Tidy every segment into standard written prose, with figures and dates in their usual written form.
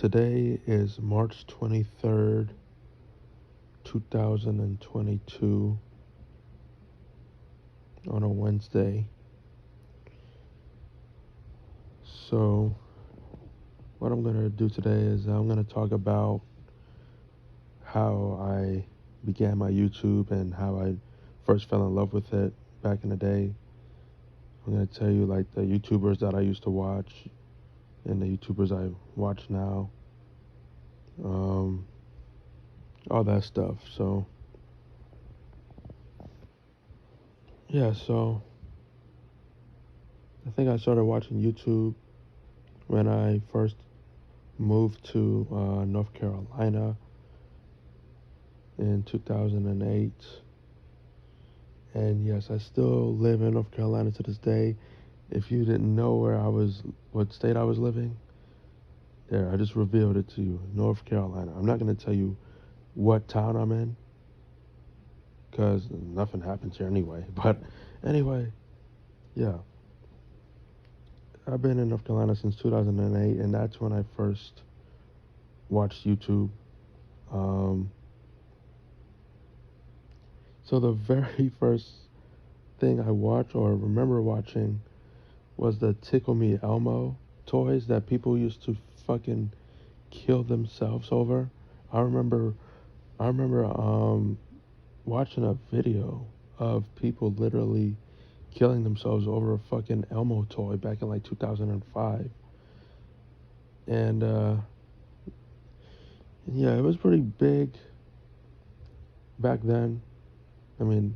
Today is March 23rd, 2022, on a Wednesday. So, what I'm going to do today is I'm going to talk about how I began my YouTube and how I first fell in love with it back in the day. I'm going to tell you like the YouTubers that I used to watch and the YouTubers I watch now. All that stuff. So, so I think I started watching YouTube when I first moved to North Carolina in 2008. And yes, I still live in North Carolina to this day. If you didn't know what state I was living, there, I just revealed it to you, North Carolina. I'm not going to tell you what town I'm in, because nothing happens here anyway. But anyway, yeah. I've been in North Carolina since 2008, and that's when I first watched YouTube. So the very first thing I watched or remember watching was the Tickle Me Elmo toys that people used to fucking kill themselves over. I remember watching a video of people literally killing themselves over a fucking Elmo toy back in like 2005. And yeah, it was pretty big back then. I mean,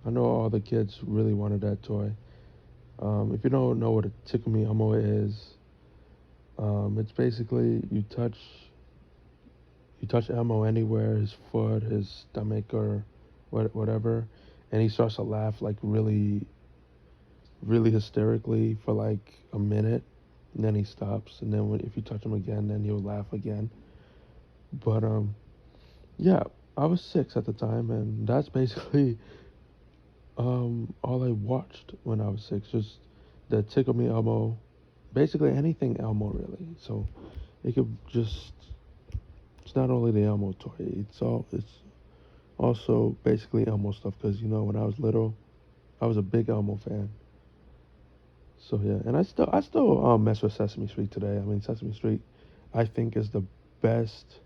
I know all the kids really wanted that toy. If you don't know what a Tickle Me Elmo is, it's basically you touch Elmo anywhere, his foot, his stomach, or whatever, and he starts to laugh like really, really hysterically for like a minute, and then he stops, and then if you touch him again, then he'll laugh again. But yeah, I was 6 at the time, and that's basically all I watched when I was 6, just the Tickle Me Elmo, basically anything Elmo really. So it could just, it's not only the Elmo toy, it's also basically Elmo stuff, because when I was little, I was a big Elmo fan. So yeah, and I still mess with Sesame Street today. I mean, Sesame Street, I think, is the best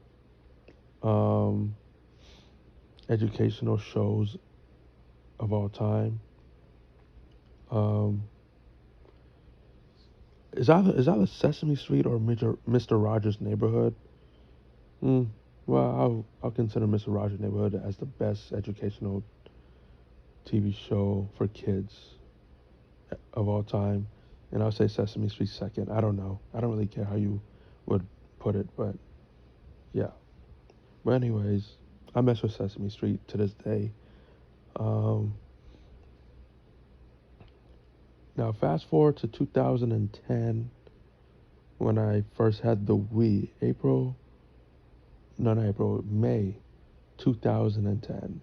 um, educational shows of all time. Um, is either Sesame Street or Mr. Rogers' Neighborhood. Mm, well, I'll consider Mr. Rogers' Neighborhood as the best educational TV show for kids of all time, and I'll say Sesame Street second. I don't know. I don't really care how you would put it, but yeah. But anyways, I mess with Sesame Street to this day. Um, Now fast forward to 2010 when I first had the Wii. May 2010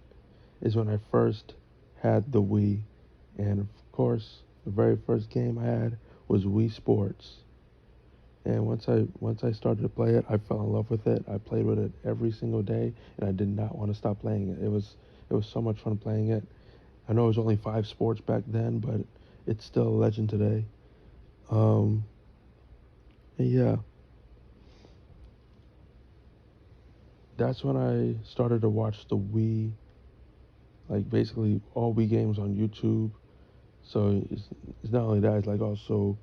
is when I first had the Wii, and of course, the very first game I had was Wii Sports. And once I started to play it, I fell in love with it. I played with it every single day, and I did not want to stop playing it. It was so much fun playing it. I know it was only 5 sports back then, but it's still a legend today. Um, and yeah, that's when I started to watch the Wii, like basically all Wii games on YouTube. So it's not only that, it's like also,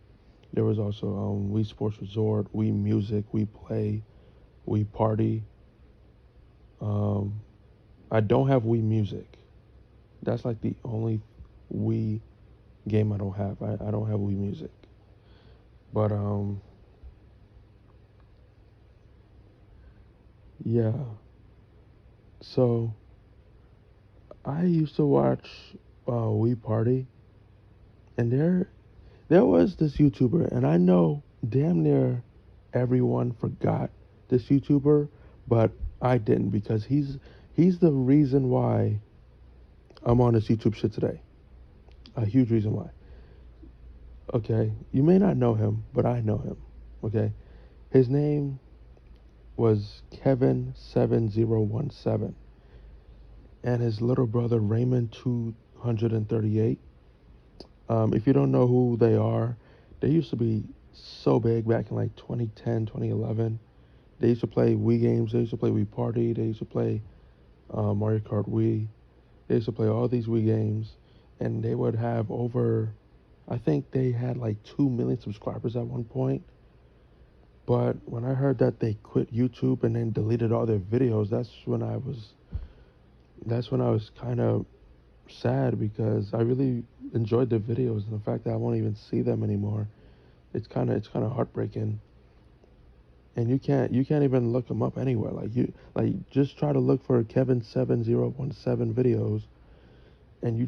there was also Wii Sports Resort, Wii Music, Wii Play, Wii Party. Um, I don't have Wii Music. That's like the only Wii game I don't have. I don't have Wii Music. But yeah. So I used to watch Wii Party, and there was this YouTuber, and I know damn near everyone forgot this YouTuber, but I didn't, because he's the reason why I'm on this YouTube shit today. A huge reason why. Okay, you may not know him, but I know him. Okay, his name was Kevin7017, and his little brother Raymond238. If you don't know who they are, they used to be so big back in like 2010, 2011. They used to play Wii games. They used to play Wii Party. They used to play Mario Kart Wii. They used to play all these Wii games, and they would have over, I think they had like 2 million subscribers at one point. But when I heard that they quit YouTube and then deleted all their videos, that's when I was kind of sad, because I really enjoyed their videos, and the fact that I won't even see them anymore, it's kind of heartbreaking. And you can't even look them up anywhere. Like just try to look for Kevin7017 videos, and you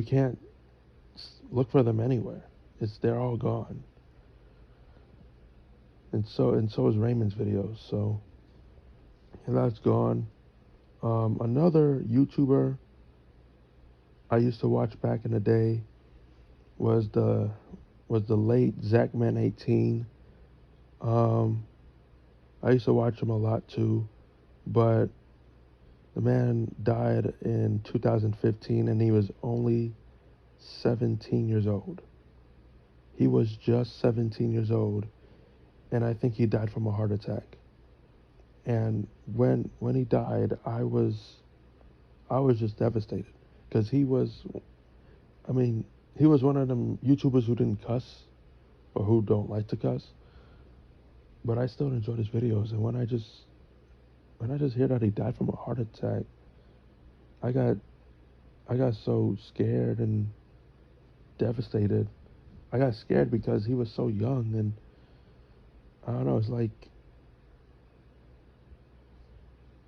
can't look for them anywhere. They're all gone. And so is Raymond's videos. So, and that's gone. Another YouTuber I used to watch back in the day was the late Zachman18. Um, I used to watch him a lot too, but the man died in 2015, and he was only 17 years old. He was just 17 years old, and I think he died from a heart attack. And when he died, I was just devastated, because I mean, he was one of them YouTubers who didn't cuss, or who don't like to cuss, but I still enjoyed his videos. And when I just hear that he died from a heart attack, I got I got so scared and devastated. I got scared because he was so young, and I don't know, it's like,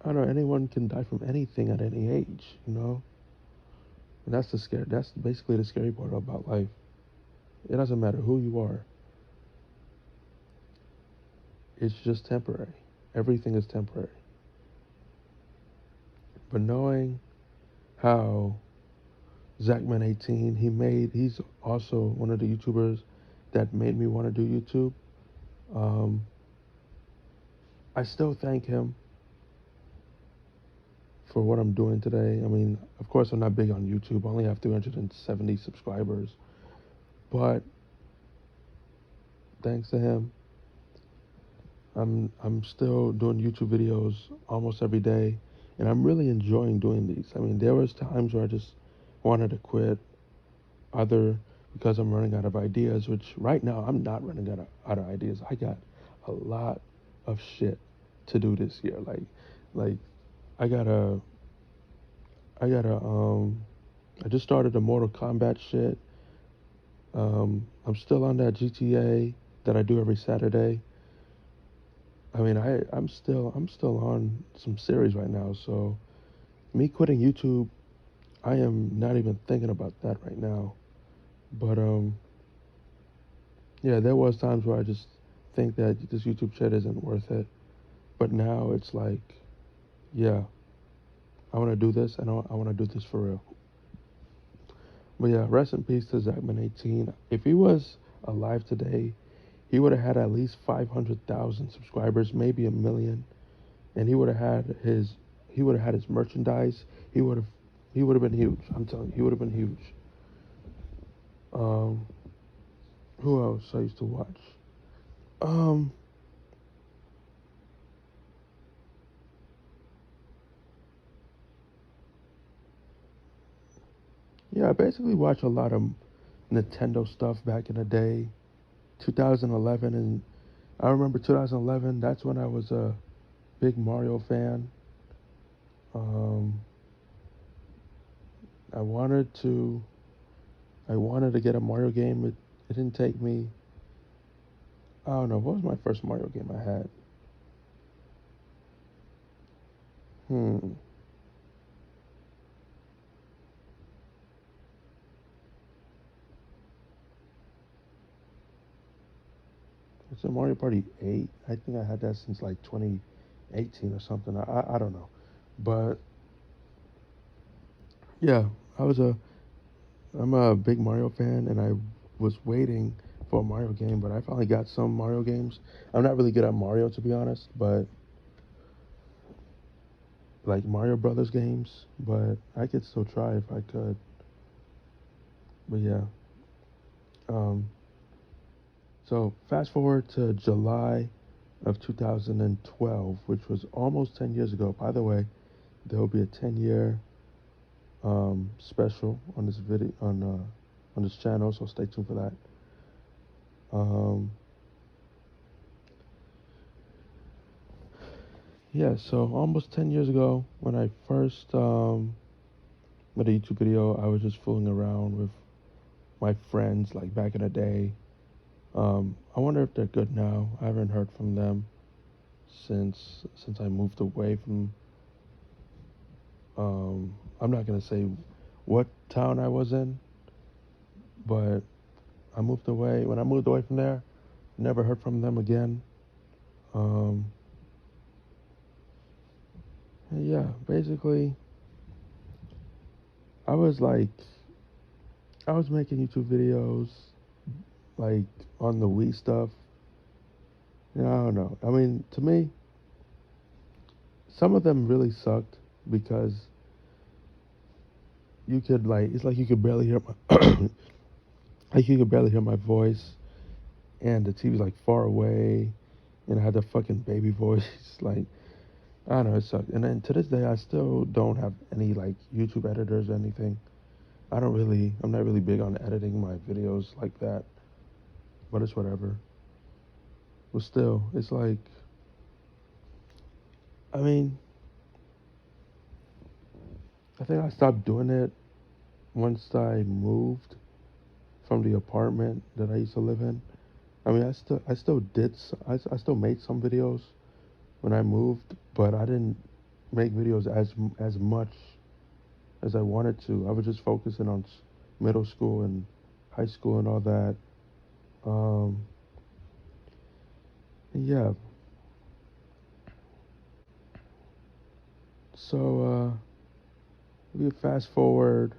I don't know, anyone can die from anything at any age. And that's basically the scary part about life. It doesn't matter who you are. It's just temporary. Everything is temporary. But knowing how Zachman18, he's also one of the YouTubers that made me want to do YouTube. Um, I still thank him for what I'm doing today. I mean, of course, I'm not big on YouTube. I only have 370 subscribers. But thanks to him, I'm still doing YouTube videos almost every day, and I'm really enjoying doing these. I mean, there was times where I just wanted to quit, either because I'm running out of ideas, which right now I'm not running out of ideas. I got a lot of shit to do this year. Like I gotta I gotta I just started the Mortal Kombat shit. I'm still on that GTA that I do every Saturday. I mean, I'm still on some series right now. So me quitting YouTube, I am not even thinking about that right now. But yeah, there was times where I just think that this YouTube shit isn't worth it. But now it's like, yeah, I want to do this, and I want to do this for real. But yeah, rest in peace to Zachman18. If he was alive today, he would have had at least 500,000 subscribers, maybe a million, and he would have had his merchandise. He would have been huge. I'm telling you, he would have been huge. Um, who else I used to watch? Um, yeah, I basically watch a lot of Nintendo stuff back in the day, 2011, and I remember 2011. That's when I was a big Mario fan. Um, I wanted to I wanted to get a Mario game. It didn't take me. I don't know. What was my first Mario game I had? Hmm. It's a Mario Party 8. I think I had that since like 2018 or something. I don't know. But yeah, I was a I'm a big Mario fan, and I was waiting for a Mario game, but I finally got some Mario games. I'm not really good at Mario, to be honest, but like Mario Brothers games, but I could still try if I could. But yeah. Um, so fast forward to July of 2012, which was almost 10 years ago. By the way, there will be a 10-year special on this video on this channel, so stay tuned for that. Um, yeah, so almost 10 years ago, when I first made a YouTube video, I was just fooling around with my friends, like back in the day. I wonder if they're good now. I haven't heard from them since I moved away from. I'm not gonna say what town I was in, but I moved away. When I moved away from there, never heard from them again. Um, and yeah, basically, I was like, I was making YouTube videos like on the Wii stuff. I don't know. I mean, to me, some of them really sucked because you could like, it's like you could barely hear my, like you could barely hear my voice, and the TV's like far away, and I had the fucking baby voice. Like, I don't know, it sucked. And then to this day, I still don't have any like YouTube editors or anything. I'm not really big on editing my videos like that, but it's whatever. But still, it's like, I mean, I think I stopped doing it once I moved from the apartment that I used to live in. I mean, I still did, I still made some videos when I moved, but I didn't make videos as much as I wanted to. I was just focusing on middle school and high school and all that. Um, yeah. So we fast forward.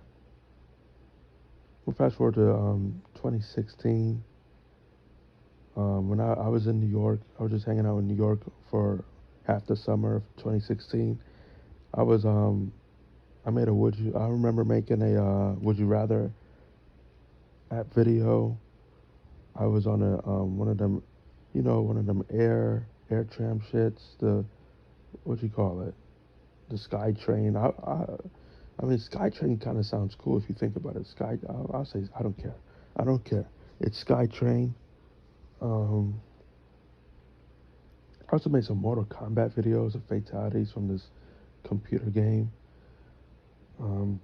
We'll fast forward to 2016. When I was in New York, I was just hanging out in New York for half the summer of 2016. I was I made a I remember making a would you rather app video. I was on a one of them, one of them air tram shits. The what you call it? The Sky Train. I mean, Sky Train kind of sounds cool if you think about it. I'll say I don't care. I don't care. It's Sky Train. Um, I also made some Mortal Kombat videos of fatalities from this computer game. Um,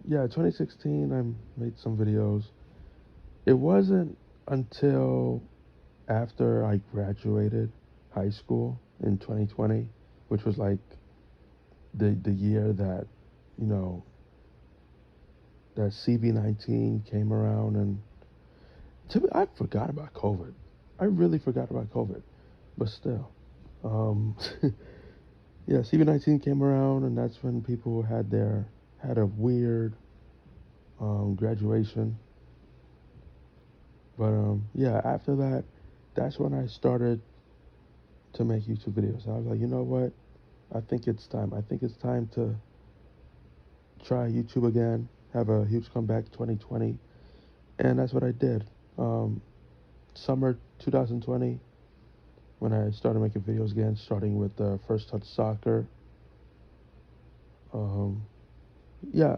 yeah, 2016, I made some videos. It wasn't until after I graduated high school in 2020, which was like the year that, you know, that CV-19 came around, and I forgot about COVID. I really forgot about COVID, but still, um, yeah, CV-19 came around, and that's when people had a weird graduation. But yeah, after that, that's when I started to make YouTube videos. I was like, you know what? I think it's time. I think it's time to try YouTube again, have a huge comeback 2020. And that's what I did. Summer 2020, when I started making videos again, starting with First Touch Soccer. Um, yeah,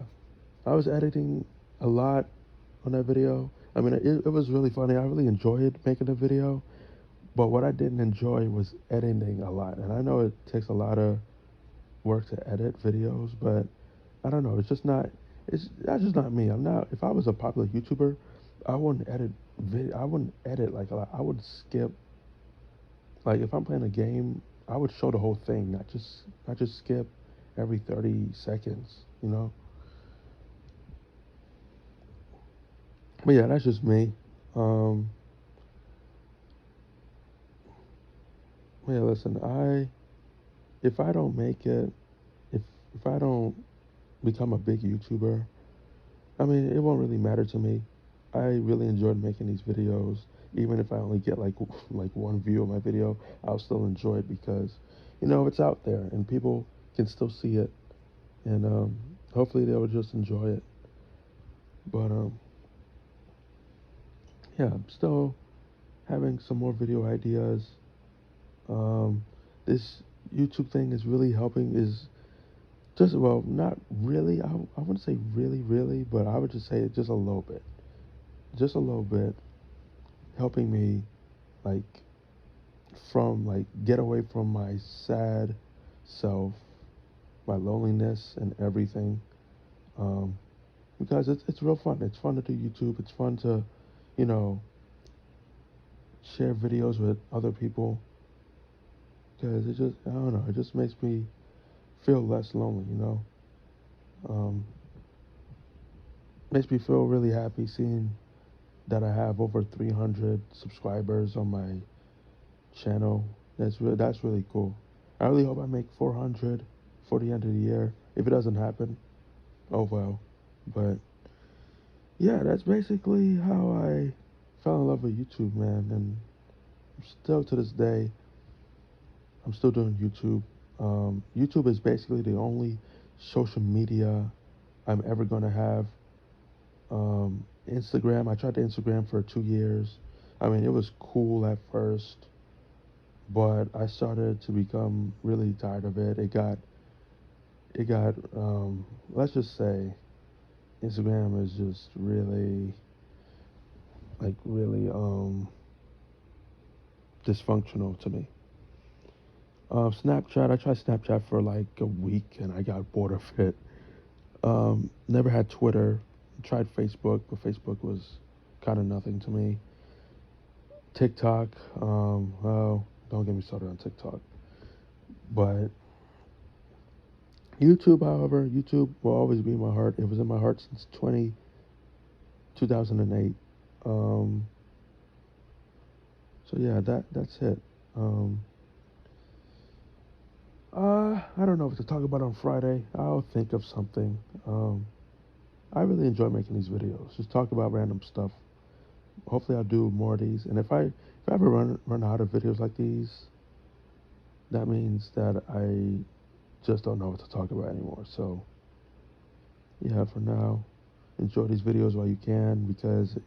I was editing a lot on that video. I mean, it was really funny. I really enjoyed making the video. But what I didn't enjoy was editing a lot. And I know it takes a lot of work to edit videos, but I don't know. That's just not me. I'm not. If I was a popular YouTuber, I wouldn't edit I wouldn't edit like a lot. I would skip. Like if I'm playing a game, I would show the whole thing, not just skip every 30 seconds. You know. But yeah, that's just me. Um, yeah, listen. If I don't make it, if if I don't become a big YouTuber, I mean, it won't really matter to me. I really enjoyed making these videos. Even if I only get like one view of my video, I'll still enjoy it because, it's out there and people can still see it, and hopefully they will just enjoy it. But yeah, I'm still having some more video ideas. This YouTube thing is really helping. Is just, well, not really. I wouldn't say really, but I would just say just a little bit, just a little bit, helping me like get away from my sad self, my loneliness, and everything. Um, because it's real fun. It's fun to do YouTube. It's fun to, you know, share videos with other people. Because it just, I don't know, it just makes me feel less lonely. Um, Makes me feel really happy seeing that I have over 300 subscribers on my channel. That's really cool. I really hope I make 400 for the end of the year. If it doesn't happen, oh well. But yeah, that's basically how I fell in love with YouTube, man. And still to this day, I'm still doing YouTube. YouTube is basically the only social media I'm ever gonna have. Instagram, I tried to Instagram for 2 years. I mean, it was cool at first, but I started to become really tired of it. Let's just say, Instagram is just really, really dysfunctional to me. Snapchat, I tried Snapchat for like a week and I got bored of it. Never had Twitter. Tried Facebook, but Facebook was kind of nothing to me. TikTok, well, don't get me started on TikTok. But YouTube, however, YouTube will always be in my heart. It was in my heart since 2008. Um, so yeah, that's it. Um, I don't know what to talk about on Friday. I'll think of something. I really enjoy making these videos. Just talk about random stuff. Hopefully, I'll do more of these. And if I ever run out of videos like these, that means that I just don't know what to talk about anymore. So yeah, for now, enjoy these videos while you can, because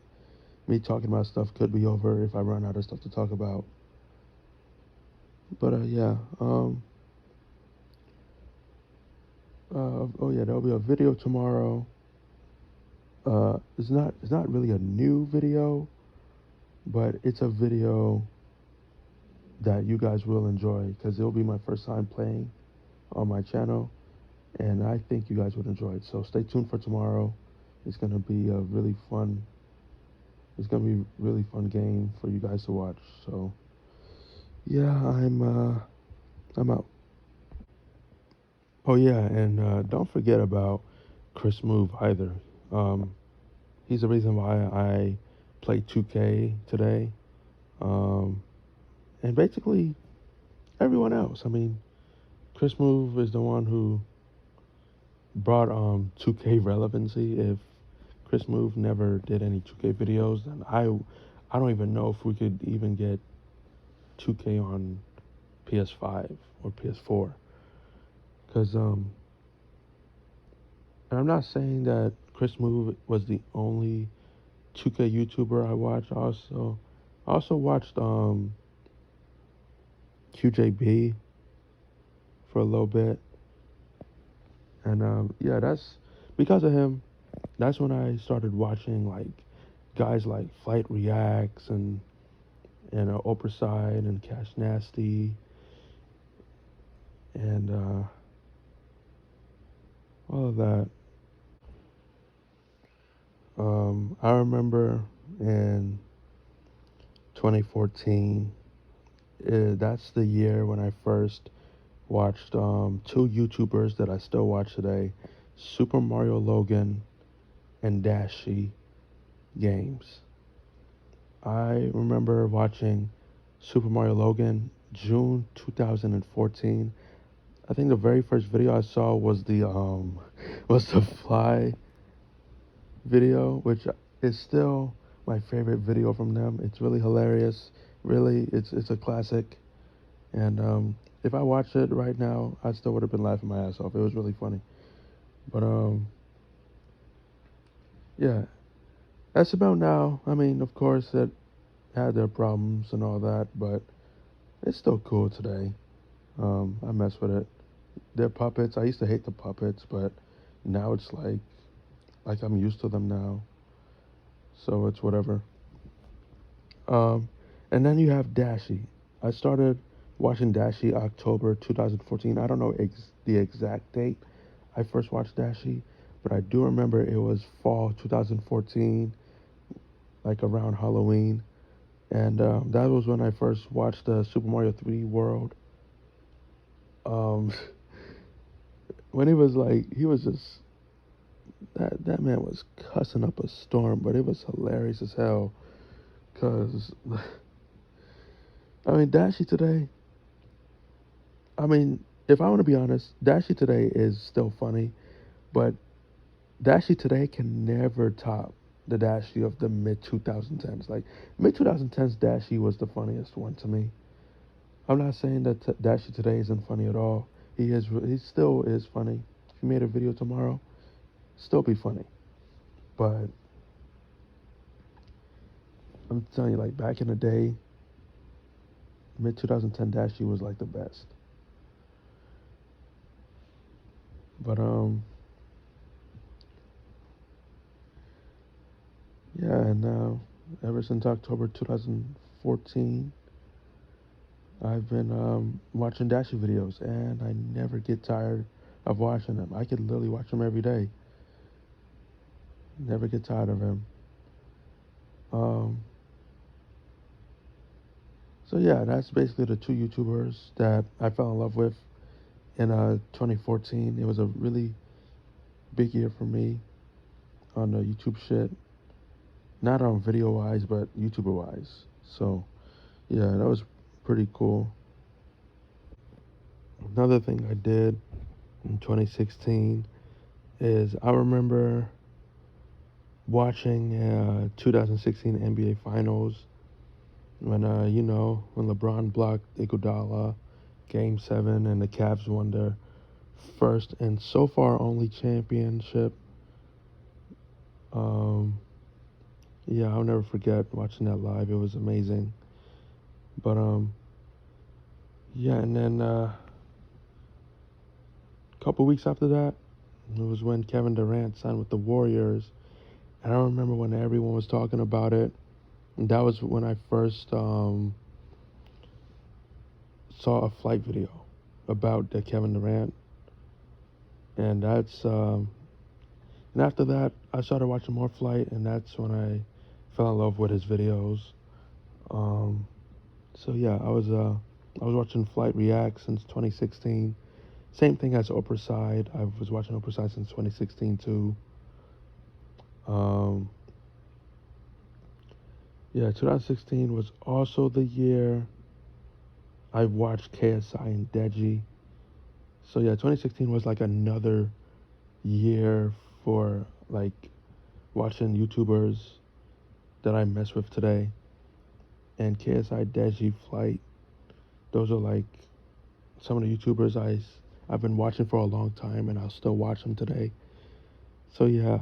me talking about stuff could be over if I run out of stuff to talk about. But yeah. Oh yeah, there'll be a video tomorrow. It's not really a new video, but it's a video that you guys will enjoy because it'll be my first time playing on my channel, and I think you guys would enjoy it. So stay tuned for tomorrow. It's gonna be a really fun. It's gonna be a really fun game for you guys to watch. So yeah, I'm out. Oh yeah, and don't forget about Chris Move either. Um, he's the reason why I played 2K today. Um, and basically everyone else. I mean, Chris Move is the one who brought 2K relevancy. If Chris Move never did any 2K videos, then I don't even know if we could even get 2K on PS5 or PS4. Because and I'm not saying that Chris Move was the only 2K YouTuber I watched. I also watched QJB for a little bit, and yeah, that's because of him. That's when I started watching like guys like Flight Reacts and Oprah and Cash Nasty and all of that. I remember in 2014, that's the year when I first watched two YouTubers that I still watch today, Super Mario Logan and Dashi Games. I remember watching Super Mario Logan June 2014. I think the very first video I saw was the was the Fly video, which is still my favorite video from them. It's really hilarious. Really, it's a classic. And if I watched it right now, I still would have been laughing my ass off. It was really funny. But yeah, that's about now. I mean, of course, it had their problems and all that, but it's still cool today. I mess with it. They're puppets. I used to hate the puppets, but now it's like I'm used to them now. So it's whatever. Um, and then you have Dashi. I started watching Dashi October 2014. I don't know the exact date I first watched Dashi, but I do remember it was fall 2014, like around Halloween. And that was when I first watched Super Mario 3 World. Um, when he was just, that man was cussing up a storm, but it was hilarious as hell. Cause, I mean, Dashi today, I mean, if I want to be honest, Dashi today is still funny, but Dashi today can never top the Dashi of the mid 2010s. Like mid 2010s, Dashi was the funniest one to me. I'm not saying that Dashi today isn't funny at all. He still is funny. If he made a video tomorrow, still be funny. But I'm telling you, like back in the day, mid 2010 Dashi was like the best. But yeah, and now ever since October 2014, I've been watching Dashi videos, and I never get tired of watching them. I could literally watch them every day. Never get tired of him. Um, so yeah, that's basically the two YouTubers that I fell in love with in 2014. It was a really big year for me on the YouTube shit. Not on video wise, but YouTuber wise. So yeah, that was pretty cool. Another thing I did in 2016 is I remember watching 2016 NBA Finals when when LeBron blocked Iguodala, Game 7, and the Cavs won their first and so far only championship. Um, yeah, I'll never forget watching that live. It was amazing. But yeah, and then a couple weeks after that, it was when Kevin Durant signed with the Warriors. And I remember when everyone was talking about it. And that was when I first saw a flight video about Kevin Durant. And and after that, I started watching more Flight, and that's when I fell in love with his videos. Um, so yeah, I was watching Flight React since 2016. Same thing as Oprah Side. I was watching Oprah Side since 2016 too. Um, yeah, 2016 was also the year I watched KSI and Deji. So yeah, 2016 was like another year for like watching YouTubers that I mess with today. And KSI, Deji, Flight, those are like some of the YouTubers I've been watching for a long time, and I'll still watch them today. So yeah,